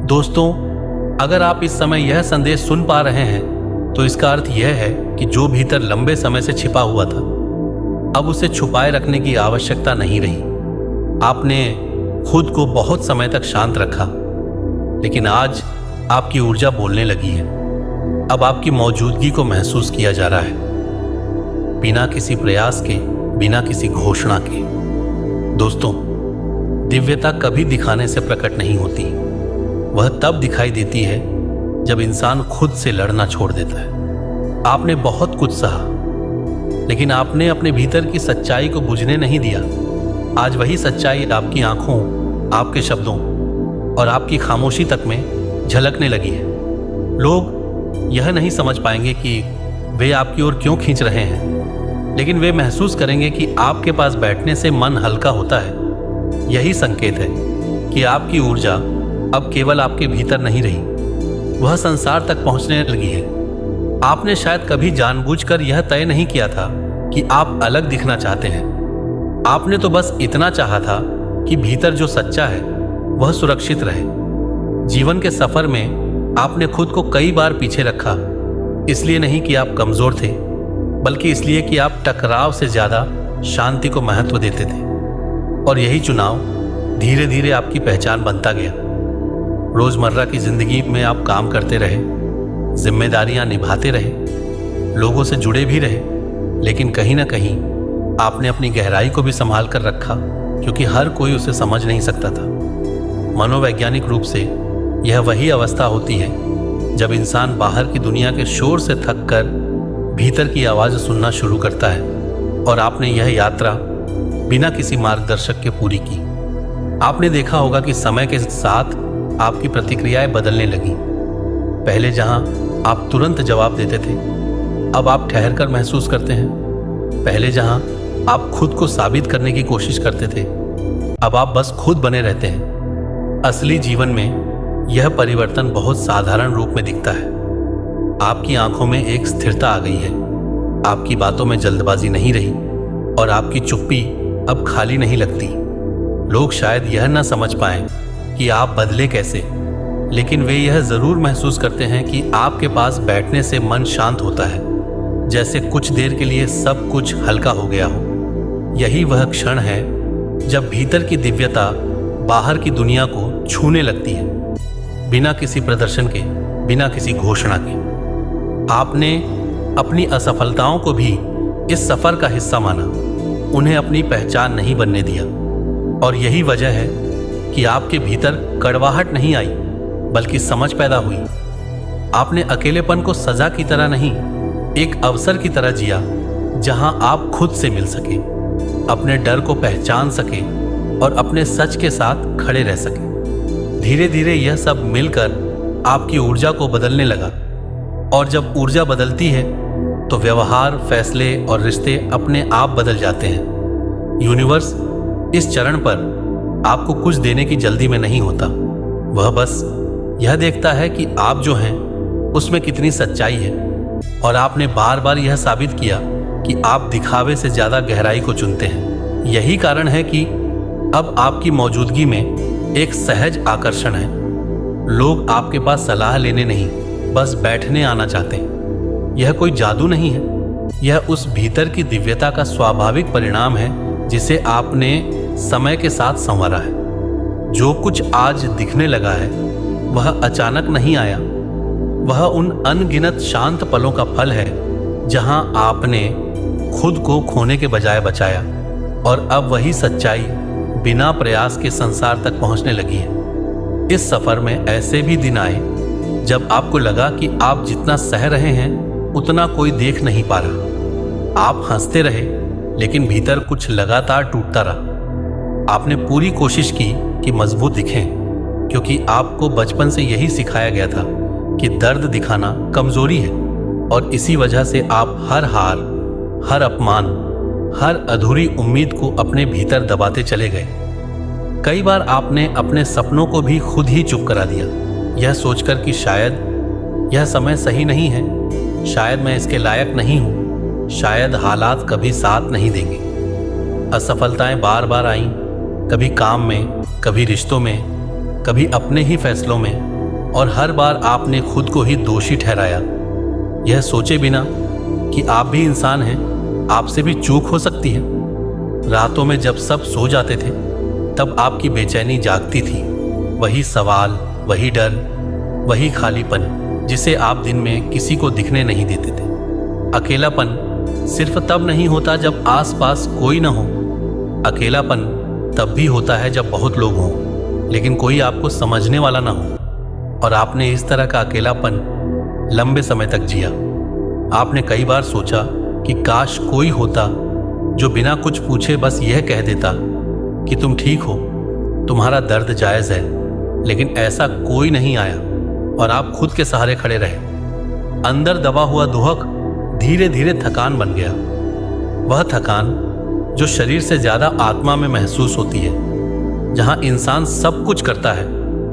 दोस्तों, अगर आप इस समय यह संदेश सुन पा रहे हैं तो इसका अर्थ यह है कि जो भीतर लंबे समय से छिपा हुआ था, अब उसे छुपाए रखने की आवश्यकता नहीं रही। आपने खुद को बहुत समय तक शांत रखा, लेकिन आज आपकी ऊर्जा बोलने लगी है। अब आपकी मौजूदगी को महसूस किया जा रहा है, बिना किसी प्रयास के, बिना किसी घोषणा के। दोस्तों, दिव्यता कभी दिखाने से प्रकट नहीं होती। वह तब दिखाई देती है जब इंसान खुद से लड़ना छोड़ देता है। आपने बहुत कुछ सहा, लेकिन आपने अपने भीतर की सच्चाई को बुझने नहीं दिया। आज वही सच्चाई आपकी आंखों, आपके शब्दों और आपकी खामोशी तक में झलकने लगी है। लोग यह नहीं समझ पाएंगे कि वे आपकी ओर क्यों खींच रहे हैं, लेकिन वे महसूस करेंगे कि आपके पास बैठने से मन हल्का होता है। यही संकेत है कि आपकी ऊर्जा अब केवल आपके भीतर नहीं रही, वह संसार तक पहुंचने लगी है। आपने शायद कभी जानबूझकर यह तय नहीं किया था कि आप अलग दिखना चाहते हैं। आपने तो बस इतना चाहा था कि भीतर जो सच्चा है वह सुरक्षित रहे। जीवन के सफर में आपने खुद को कई बार पीछे रखा, इसलिए नहीं कि आप कमजोर थे, बल्कि इसलिए कि आप टकराव से ज्यादा शांति को महत्व देते थे। और यही चुनाव धीरे धीरे आपकी पहचान बनता गया। रोजमर्रा की जिंदगी में आप काम करते रहे, जिम्मेदारियां निभाते रहे, लोगों से जुड़े भी रहे, लेकिन कहीं ना कहीं आपने अपनी गहराई को भी संभाल कर रखा, क्योंकि हर कोई उसे समझ नहीं सकता था। मनोवैज्ञानिक रूप से यह वही अवस्था होती है जब इंसान बाहर की दुनिया के शोर से थक कर भीतर की आवाज़ सुनना शुरू करता है। और आपने यह यात्रा बिना किसी मार्गदर्शक के पूरी की। आपने देखा होगा कि समय के साथ आपकी प्रतिक्रियाएं बदलने लगी। पहले जहां आप तुरंत जवाब देते थे, अब आप ठहर कर महसूस करते हैं। पहले जहां आप खुद को साबित करने की कोशिश करते थे, अब आप बस खुद बने रहते हैं। असली जीवन में यह परिवर्तन बहुत साधारण रूप में दिखता है। आपकी आंखों में एक स्थिरता आ गई है, आपकी बातों में जल्दबाजी नहीं रही और आपकी चुप्पी अब खाली नहीं लगती। लोग शायद यह न समझ पाएं कि आप बदले कैसे, लेकिन वे यह जरूर महसूस करते हैं कि आपके पास बैठने से मन शांत होता है, जैसे कुछ देर के लिए सब कुछ हल्का हो गया हो। यही वह क्षण है जब भीतर की दिव्यता बाहर की दुनिया को छूने लगती है, बिना किसी प्रदर्शन के, बिना किसी घोषणा के। आपने अपनी असफलताओं को भी इस सफर का हिस्सा माना, उन्हें अपनी पहचान नहीं बनने दिया। और यही वजह है कि आपके भीतर कड़वाहट नहीं आई, बल्कि समझ पैदा हुई। आपने अकेलेपन को सजा की तरह नहीं, एक अवसर की तरह जिया, जहां आप खुद से मिल सके, अपने डर को पहचान सके और अपने सच के साथ खड़े रह सके। धीरे धीरे यह सब मिलकर आपकी ऊर्जा को बदलने लगा। और जब ऊर्जा बदलती है तो व्यवहार, फैसले और रिश्ते अपने आप बदल जाते हैं। यूनिवर्स इस चरण पर आपको कुछ देने की जल्दी में नहीं होता। वह बस यह देखता है कि आप जो हैं उसमें कितनी सच्चाई है। और आपने बार बार यह साबित किया कि आप दिखावे से ज्यादा गहराई को चुनते हैं। यही कारण है कि अब आपकी मौजूदगी में एक सहज आकर्षण है। लोग आपके पास सलाह लेने नहीं, बस बैठने आना चाहते हैं। यह कोई जादू नहीं है, यह उस भीतर की दिव्यता का स्वाभाविक परिणाम है जिसे आपने समय के साथ संवारा है। जो कुछ आज दिखने लगा है वह अचानक नहीं आया, वह उन अनगिनत शांत पलों का फल है जहां आपने खुद को खोने के बजाय बचाया। और अब वही सच्चाई बिना प्रयास के संसार तक पहुंचने लगी है। इस सफर में ऐसे भी दिन आए जब आपको लगा कि आप जितना सह रहे हैं उतना कोई देख नहीं पा रहा। आप हंसते रहे, लेकिन भीतर कुछ लगातार टूटता रहा। आपने पूरी कोशिश की कि मजबूत दिखें, क्योंकि आपको बचपन से यही सिखाया गया था कि दर्द दिखाना कमजोरी है। और इसी वजह से आप हर हार, हर अपमान, हर अधूरी उम्मीद को अपने भीतर दबाते चले गए। कई बार आपने अपने सपनों को भी खुद ही चुप करा दिया, यह सोचकर कि शायद यह समय सही नहीं है, शायद मैं इसके लायक नहीं हूं, शायद हालात कभी साथ नहीं देंगे। असफलताएं बार बार आईं, कभी काम में, कभी रिश्तों में, कभी अपने ही फैसलों में। और हर बार आपने खुद को ही दोषी ठहराया, यह सोचे बिना कि आप भी इंसान हैं, आपसे भी चूक हो सकती है। रातों में जब सब सो जाते थे तब आपकी बेचैनी जागती थी, वही सवाल, वही डर, वही खालीपन जिसे आप दिन में किसी को दिखने नहीं देते थे। अकेलापन सिर्फ तब नहीं होता जब आसपास कोई ना हो, अकेलापन तब भी होता है जब बहुत लोग हों लेकिन कोई आपको समझने वाला ना हो। और आपने इस तरह का अकेलापन लंबे समय तक जिया। आपने कई बार सोचा कि काश कोई होता जो बिना कुछ पूछे बस यह कह देता कि तुम ठीक हो, तुम्हारा दर्द जायज़ है, लेकिन ऐसा कोई नहीं आया और आप खुद के सहारे खड़े रहे। अंदर दबा हुआ दुहक धीरे धीरे थकान बन गया, वह थकान जो शरीर से ज़्यादा आत्मा में महसूस होती है, जहां इंसान सब कुछ करता है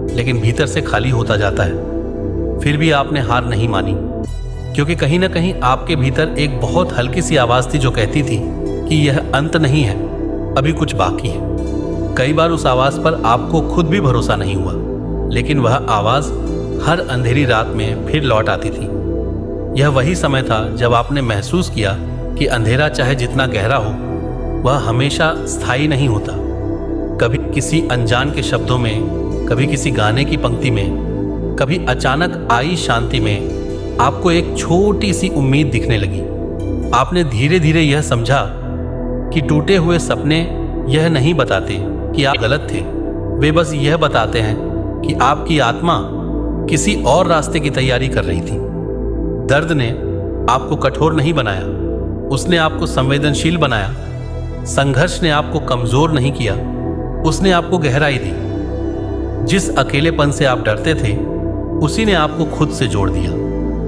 लेकिन भीतर से खाली होता जाता है। फिर भी आपने हार नहीं मानी, क्योंकि कहीं ना कहीं आपके भीतर एक बहुत हल्की सी आवाज़ थी जो कहती थी कि यह अंत नहीं है, अभी कुछ बाकी है। कई बार उस आवाज़ पर आपको खुद भी भरोसा नहीं हुआ, लेकिन वह आवाज़ हर अंधेरी रात में फिर लौट आती थी। यह वही समय था जब आपने महसूस किया कि अंधेरा चाहे जितना गहरा हो, वह हमेशा स्थायी नहीं होता। कभी किसी अनजान के शब्दों में, कभी किसी गाने की पंक्ति में, कभी अचानक आई शांति में आपको एक छोटी सी उम्मीद दिखने लगी। आपने धीरे धीरे यह समझा कि टूटे हुए सपने यह नहीं बताते कि आप गलत थे, वे बस यह बताते हैं कि आपकी आत्मा किसी और रास्ते की तैयारी कर रही थी। दर्द ने आपको कठोर नहीं बनाया, उसने आपको संवेदनशील बनाया। संघर्ष ने आपको कमजोर नहीं किया, उसने आपको गहराई दी। जिस अकेलेपन से आप डरते थे, उसी ने आपको खुद से जोड़ दिया।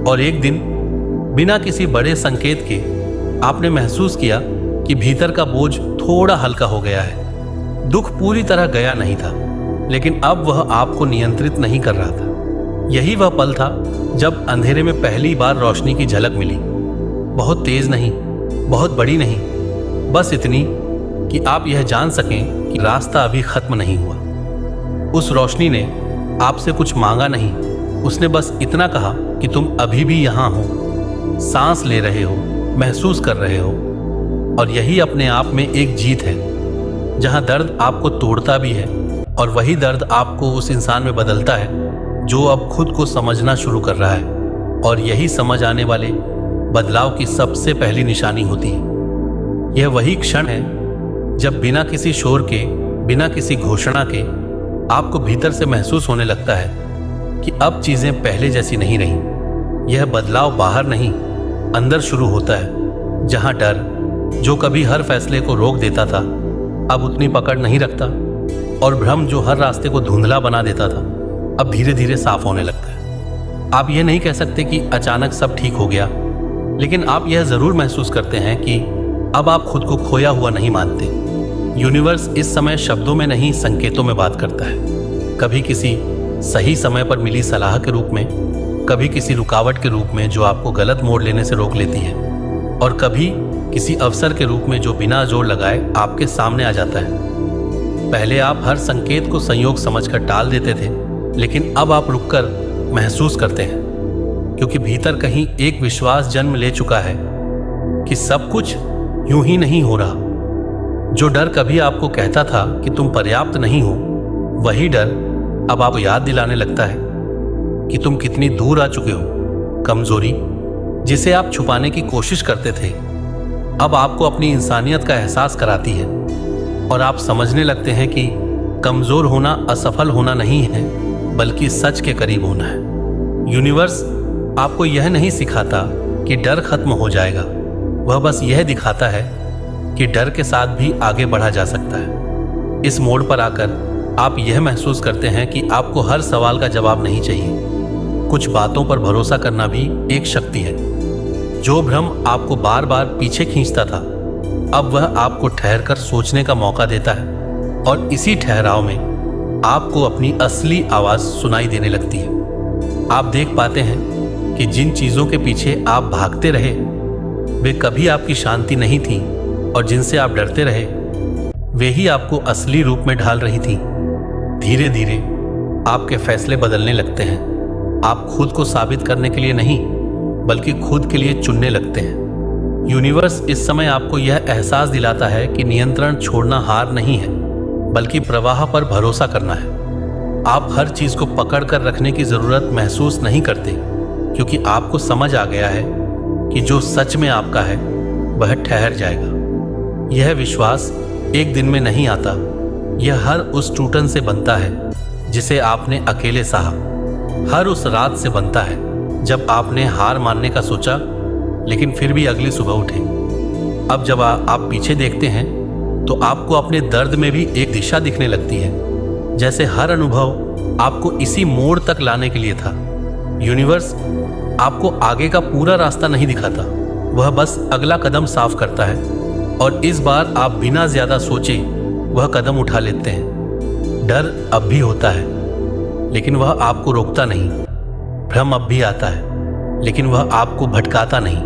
और एक दिन बिना किसी बड़े संकेत के आपने महसूस किया कि भीतर का बोझ थोड़ा हल्का हो गया है। दुख पूरी तरह गया नहीं था, लेकिन अब वह आपको नियंत्रित नहीं कर रहा था। यही वह पल था जब अंधेरे में पहली बार रोशनी की झलक मिली। बहुत तेज नहीं, बहुत बड़ी नहीं, बस इतनी कि आप यह जान सकें कि रास्ता अभी खत्म नहीं हुआ। उस रोशनी ने आपसे कुछ मांगा नहीं, उसने बस इतना कहा कि तुम अभी भी यहाँ हो, सांस ले रहे हो, महसूस कर रहे हो। और यही अपने आप में एक जीत है, जहाँ दर्द आपको तोड़ता भी है और वही दर्द आपको उस इंसान में बदलता है जो अब खुद को समझना शुरू कर रहा है। और यही समझ आने वाले बदलाव की सबसे पहली निशानी होती है। यह वही क्षण है जब बिना किसी शोर के, बिना किसी घोषणा के आपको भीतर से महसूस होने लगता है कि अब चीजें पहले जैसी नहीं रही। यह बदलाव बाहर नहीं, अंदर शुरू होता है, जहां डर जो कभी हर फैसले को रोक देता था अब उतनी पकड़ नहीं रखता, और भ्रम जो हर रास्ते को धुंधला बना देता था अब धीरे धीरे साफ होने लगता है। आप यह नहीं कह सकते कि अचानक सब ठीक हो गया, लेकिन आप यह जरूर महसूस करते हैं कि अब आप खुद को खोया हुआ नहीं मानते। यूनिवर्स इस समय शब्दों में नहीं, संकेतों में बात करता है। कभी किसी सही समय पर मिली सलाह के रूप में, कभी किसी रुकावट के रूप में जो आपको गलत मोड़ लेने से रोक लेती है, और कभी किसी अवसर के रूप में जो बिना जोर लगाए आपके सामने आ जाता है। पहले आप हर संकेत को संयोग समझकर टाल देते थे, लेकिन अब आप रुककर महसूस करते हैं, क्योंकि भीतर कहीं एक विश्वास जन्म ले चुका है कि सब कुछ यूं ही नहीं हो रहा। जो डर कभी आपको कहता था कि तुम पर्याप्त नहीं हो, वही डर अब आपको याद दिलाने लगता है कि तुम कितनी दूर आ चुके हो। कमजोरी जिसे आप छुपाने की कोशिश करते थे अब आपको अपनी इंसानियत का एहसास कराती है, और आप समझने लगते हैं कि कमजोर होना असफल होना नहीं है, बल्कि सच के करीब होना है। यूनिवर्स आपको यह नहीं सिखाता कि डर खत्म हो जाएगा, वह बस यह दिखाता है कि डर के साथ भी आगे बढ़ा जा सकता है। इस मोड़ पर आकर आप यह महसूस करते हैं कि आपको हर सवाल का जवाब नहीं चाहिए। कुछ बातों पर भरोसा करना भी एक शक्ति है। जो भ्रम आपको बार बार पीछे खींचता था, अब वह आपको ठहरकर सोचने का मौका देता है, और इसी ठहराव में आपको अपनी असली आवाज सुनाई देने लगती है। आप देख पाते हैं कि जिन चीजों के पीछे आप भागते रहे वे कभी आपकी शांति नहीं थी, और जिनसे आप डरते रहे वे ही आपको असली रूप में ढाल रही थी। धीरे धीरे आपके फैसले बदलने लगते हैं, आप खुद को साबित करने के लिए नहीं, बल्कि खुद के लिए चुनने लगते हैं। यूनिवर्स इस समय आपको यह एहसास दिलाता है कि नियंत्रण छोड़ना हार नहीं है, बल्कि प्रवाह पर भरोसा करना है। आप हर चीज को पकड़ कर रखने की जरूरत महसूस नहीं करते, क्योंकि आपको समझ आ गया है कि जो सच में आपका है वह ठहर जाएगा। यह विश्वास एक दिन में नहीं आता, यह हर उस टूटन से बनता है जिसे आपने अकेले सहा, हर उस रात से बनता है जब आपने हार मानने का सोचा लेकिन फिर भी अगली सुबह उठे। अब जब आप पीछे देखते हैं तो आपको अपने दर्द में भी एक दिशा दिखने लगती है, जैसे हर अनुभव आपको इसी मोड़ तक लाने के लिए था। यूनिवर्स आपको आगे का पूरा रास्ता नहीं दिखाता, वह बस अगला कदम साफ करता है, और इस बार आप बिना ज्यादा सोचे वह कदम उठा लेते हैं। डर अब भी होता है, लेकिन वह आपको रोकता नहीं। भ्रम अब भी आता है, लेकिन वह आपको भटकाता नहीं।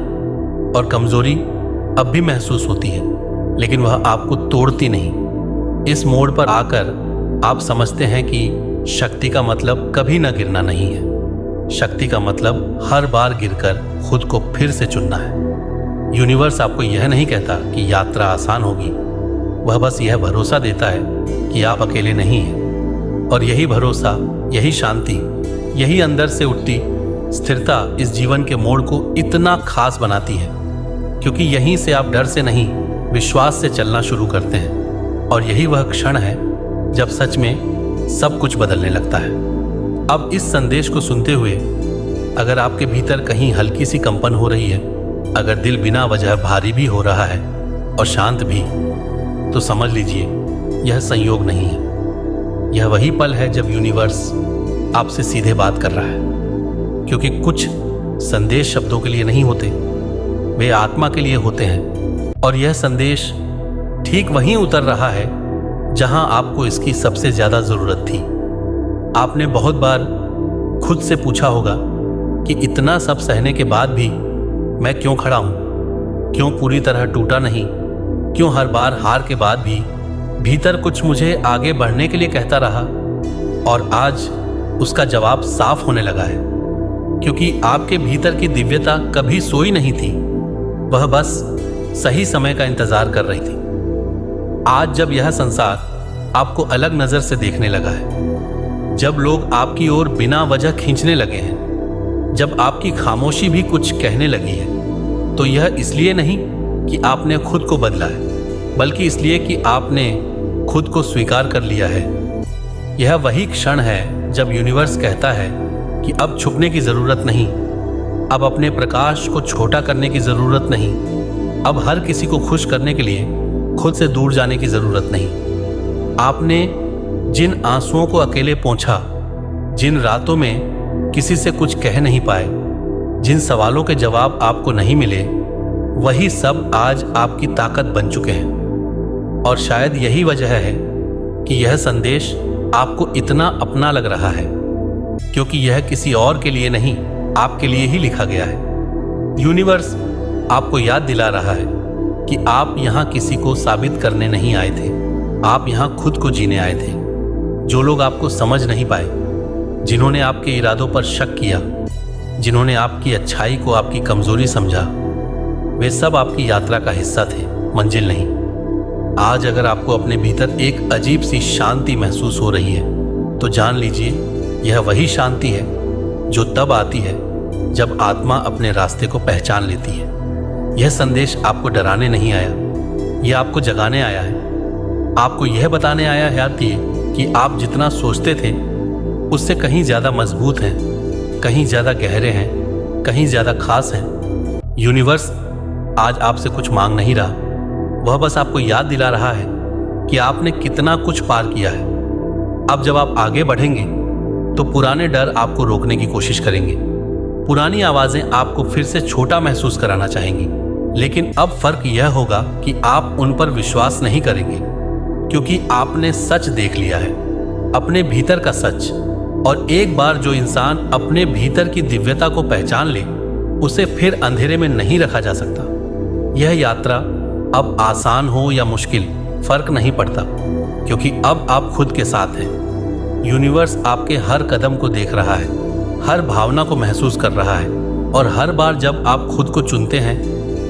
और कमजोरी अब भी महसूस होती है, लेकिन वह आपको तोड़ती नहीं। इस मोड़ पर आकर आप समझते हैं कि शक्ति का मतलब कभी न गिरना नहीं है। शक्ति का मतलब हर बार गिरकर खुद को फिर से चुनना है। यूनिवर्स आपको यह नहीं कहता कि यात्रा आसान होगी, वह बस यह भरोसा देता है कि आप अकेले नहीं हैं। और यही भरोसा, यही शांति, यही अंदर से उठती स्थिरता इस जीवन के मोड़ को इतना खास बनाती है, क्योंकि यहीं से आप डर से नहीं, विश्वास से चलना शुरू करते हैं। और यही वह क्षण है जब सच में सब कुछ बदलने लगता है। अब इस संदेश को सुनते हुए अगर आपके भीतर कहीं हल्की सी कंपन हो रही है, अगर दिल बिना वजह भारी भी हो रहा है और शांत भी, तो समझ लीजिए यह संयोग नहीं है। यह वही पल है जब यूनिवर्स आपसे सीधे बात कर रहा है, क्योंकि कुछ संदेश शब्दों के लिए नहीं होते, वे आत्मा के लिए होते हैं। और यह संदेश ठीक वहीं उतर रहा है जहां आपको इसकी सबसे ज्यादा जरूरत थी। आपने बहुत बार खुद से पूछा होगा कि इतना सब सहने के बाद भी मैं क्यों खड़ा हूं, क्यों पूरी तरह टूटा नहीं, क्यों हर बार हार के बाद भी भीतर कुछ मुझे आगे बढ़ने के लिए कहता रहा। और आज उसका जवाब साफ होने लगा है, क्योंकि आपके भीतर की दिव्यता कभी सोई नहीं थी, वह बस सही समय का इंतजार कर रही थी। आज जब यह संसार आपको अलग नजर से देखने लगा है, जब लोग आपकी ओर बिना वजह खींचने लगे हैं, जब आपकी खामोशी भी कुछ कहने लगी है, तो यह इसलिए नहीं कि आपने खुद को बदला है, बल्कि इसलिए कि आपने खुद को स्वीकार कर लिया है। यह वही क्षण है जब यूनिवर्स कहता है कि अब छुपने की जरूरत नहीं, अब अपने प्रकाश को छोटा करने की जरूरत नहीं, अब हर किसी को खुश करने के लिए खुद से दूर जाने की जरूरत नहीं। आपने जिन आंसुओं को अकेले पोंछा, जिन रातों में किसी से कुछ कह नहीं पाए, जिन सवालों के जवाब आपको नहीं मिले, वही सब आज आपकी ताकत बन चुके हैं। और शायद यही वजह है कि यह संदेश आपको इतना अपना लग रहा है, क्योंकि यह किसी और के लिए नहीं, आपके लिए ही लिखा गया है। यूनिवर्स आपको याद दिला रहा है कि आप यहाँ किसी को साबित करने नहीं आए थे, आप यहाँ खुद को जीने आए थे। जो लोग आपको समझ नहीं पाए, जिन्होंने आपके इरादों पर शक किया, जिन्होंने आपकी अच्छाई को आपकी कमजोरी समझा, वे सब आपकी यात्रा का हिस्सा थे, मंजिल नहीं। आज अगर आपको अपने भीतर एक अजीब सी शांति महसूस हो रही है, तो जान लीजिए यह वही शांति है जो तब आती है जब आत्मा अपने रास्ते को पहचान लेती है। यह संदेश आपको डराने नहीं आया, यह आपको जगाने आया है। आपको यह बताने आया है कि आप जितना सोचते थे उससे कहीं ज़्यादा मजबूत हैं, कहीं ज़्यादा गहरे हैं, कहीं ज़्यादा खास हैं। यूनिवर्स आज आपसे कुछ मांग नहीं रहा, वह बस आपको याद दिला रहा है कि आपने कितना कुछ पार किया है। अब जब आप आगे बढ़ेंगे तो पुराने डर आपको रोकने की कोशिश करेंगे, पुरानी आवाजें आपको फिर से छोटा महसूस कराना चाहेंगी। लेकिन अब फर्क यह होगा कि आप उन पर विश्वास नहीं करेंगे, क्योंकि आपने सच देख लिया है, अपने भीतर का सच। और एक बार जो इंसान अपने भीतर की दिव्यता को पहचान ले, उसे फिर अंधेरे में नहीं रखा जा सकता। यह यात्रा अब आसान हो या मुश्किल फर्क नहीं पड़ता, क्योंकि अब आप खुद के साथ हैं। यूनिवर्स आपके हर कदम को देख रहा है, हर भावना को महसूस कर रहा है और हर बार जब आप खुद को चुनते हैं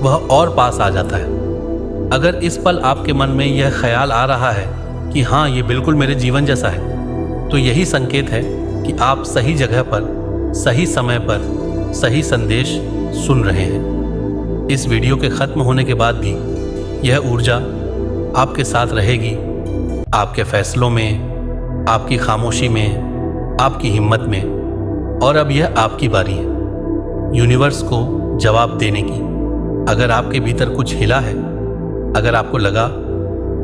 वह और पास आ जाता है। अगर इस पल आपके मन में यह ख्याल आ रहा है कि हाँ, ये बिल्कुल मेरे जीवन जैसा है, तो यही संकेत है कि आप सही जगह पर, सही समय पर, सही संदेश सुन रहे हैं। इस वीडियो के खत्म होने के बाद भी यह ऊर्जा आपके साथ रहेगी, आपके फैसलों में, आपकी खामोशी में, आपकी हिम्मत में। और अब यह आपकी बारी है यूनिवर्स को जवाब देने की। अगर आपके भीतर कुछ हिला है, अगर आपको लगा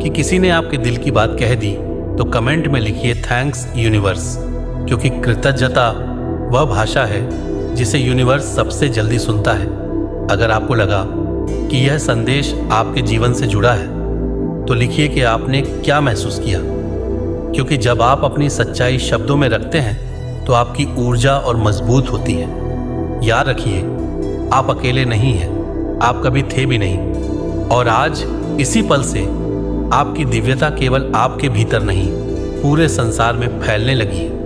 कि किसी ने आपके दिल की बात कह दी, तो कमेंट में लिखिए थैंक्स यूनिवर्स, क्योंकि कृतज्ञता वह भाषा है जिसे यूनिवर्स सबसे जल्दी सुनता है। अगर आपको लगा कि यह संदेश आपके जीवन से जुड़ा है, तो लिखिए कि आपने क्या महसूस किया, क्योंकि जब आप अपनी सच्चाई शब्दों में रखते हैं तो आपकी ऊर्जा और मजबूत होती है। याद रखिए, आप अकेले नहीं हैं, आप कभी थे भी नहीं। और आज इसी पल से आपकी दिव्यता केवल आपके भीतर नहीं, पूरे संसार में फैलने लगी है।